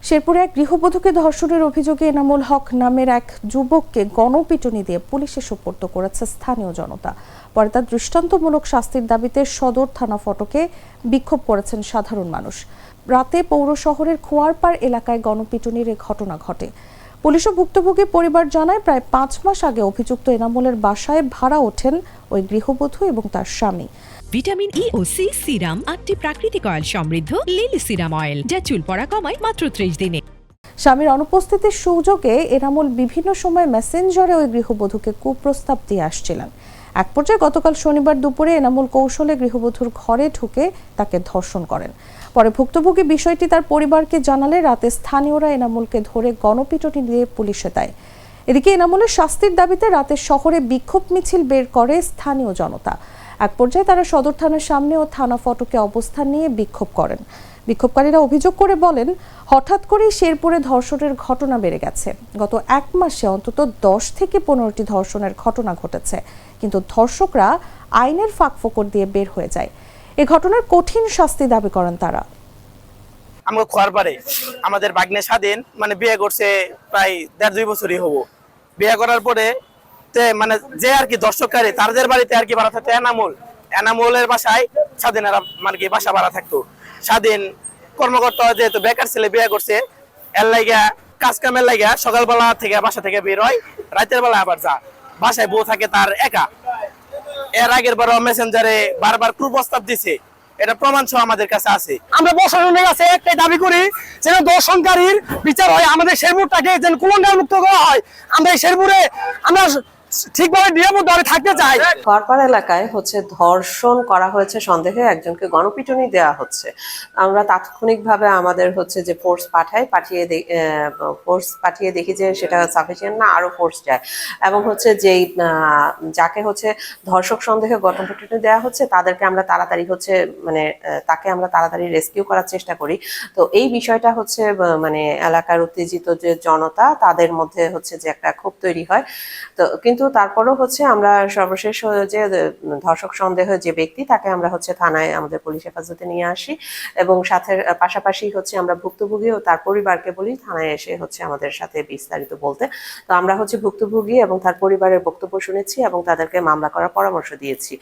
শেরপুরে এক গৃহবধূকে ধর্ষণের অভিযোগে এনামুল হক নামের এক যুবককে গণপিটুনি দিয়ে পুলিশে সোপর্দ করেছে স্থানীয় জনতা। পরে তার দৃষ্টান্তমূলক শাস্তির দাবিতে সদর থানা ফটকে বিক্ষোভ করেছেন সাধারণ মানুষ। রাতে পৌর শহরের খোয়ারপাড় এলাকায় গণপিটুনির এই ঘটনা ঘটে। পুলিশ ও ভুক্তভোগী পরিবার জানায়, প্রায় 5 মাস আগে অভিযুক্ত এনামুলের বাসায় ভাড়া ওঠেন ওই গৃহবধূ এবং তার স্বামী। ভিটামিন ই ও সি সিরাম 8টি প্রাকৃতিক অয়েল সমৃদ্ধ লিলি সিরাম অয়েল, যা চুল পড়া কমায় মাত্র 30 দিনে। স্বামীর অনুপস্থিতির সুযোগে এনামুল বিভিন্ন সময় মেসেঞ্জারে ওই গৃহবধূকে কুপ্রস্তাব দিয়ে আসছিলেন। এক পর্যায়ে গতকাল শনিবার দুপুরে এনামুল কৌশলে গৃহবধূর ঘরে ঢুকে তাকে ধর্ষণ করেন। পরে ভুক্তভোগী বিষয়টি তার পরিবারকে জানালে রাতে স্থানীয়রা এনামুলকে ধরে গণপিটুনি দিয়ে পুলিশে দেয়। এদিকে এনামুলের শাস্তির দাবিতে রাতে শহরে বিক্ষোভ মিছিল বের করে স্থানীয় জনতা। এক পর্যায়ে তারা সদর থানার সামনে ও থানা ফটকে অবস্থান নিয়ে বিক্ষোভ করেন। বিক্ষোভকারীরা অভিযোগ করে বলেন, হঠাৎ করেই শেরপুরে ধর্ষণের ঘটনা বেড়ে গেছে। গত 1 মাসে অন্তত 10 থেকে 15টি ধর্ষণের ঘটনা ঘটেছে, কিন্তু ধর্ষকরা আইনের ফাঁকফোকর দিয়ে বের হয়ে যায়। এ ঘটনার কঠিন শাস্তি দাবি করেন তারা। আমরা খোয়ারপাড়ে আমাদের বাগ্নে স্বাধীন বিয়ে করছে প্রায় 1.5-2 বছরই হবো। বিয়ে করার পরে মানে যে আর কি দর্শককারী তাদের বাড়িতে আর কি ভাড়া থাকতো এনামুলের বাসায় স্বাধীনেরা বাসা ভাড়া থাকতো। স্বাধীন কর্মকর্তা যেহেতু বেকার ছেলে বিয়ে করছে, এর লাইগা কাজ কামের লাইগা সকালবেলা থেকে বাসা থেকে বের হয়, রাতের বেলা আবার যা বাসায় বউ থাকে তার একা। এর আগের বার মেসেঞ্জারে বারবার কুপ্রস্তাব দিছে, এটা প্রমাণ সহ আমাদের কাছে আছে। আমরা প্রশাসনের কাছে একটাই দাবি করি, যেন দর্শনকারীর বিচার হয়, আমাদের শেরপুরটাকে যেন কুলাঙ্গার মুক্ত করা হয়। আমরা এই শেরপুরে আমরা ঠিকভাবে নিরাপদভাবে থাকতে চাই। খোয়ারপাড় এলাকায় ধর্ষণ করা হয়েছে সন্দেহে একজনকে গণপিটুনি দেওয়া হচ্ছে। আমরা তাৎক্ষণিকভাবে আমাদের যে ফোর্স পাঠিয়ে দেখি যে সেটা সাফিসিয়েন্ট না, আরো ফোর্স যায় এবং যেই যাকে ধর্ষক সন্দেহে গণপিটুনি দেওয়া হচ্ছে তাদেরকে আমরা তাড়াতাড়ি তাকে আমরা তাড়াতাড়ি রেস্কিউ করার চেষ্টা করি। তো এই বিষয়টা এলাকার উত্তেজিত যে জনতা তাদের মধ্যে যে একটা ক্ষোভ তৈরি হয়। তো কিন্তু তারপরও আমরা সর্বশেষ যে ধর্ষক সন্দেহ যে ব্যক্তি তাকে আমরা থানায় আমাদের পুলিশ হেফাজতে নিয়ে আসি এবং পাশাপাশি আমরা ভুক্তভোগী ও তার পরিবারকে বলি থানায় এসে আমাদের সাথে বিস্তারিত বলতে। তো আমরা ভুক্তভোগী এবং তার পরিবারের বক্তব্য শুনেছি এবং তাদেরকে মামলা করার পরামর্শ দিয়েছি।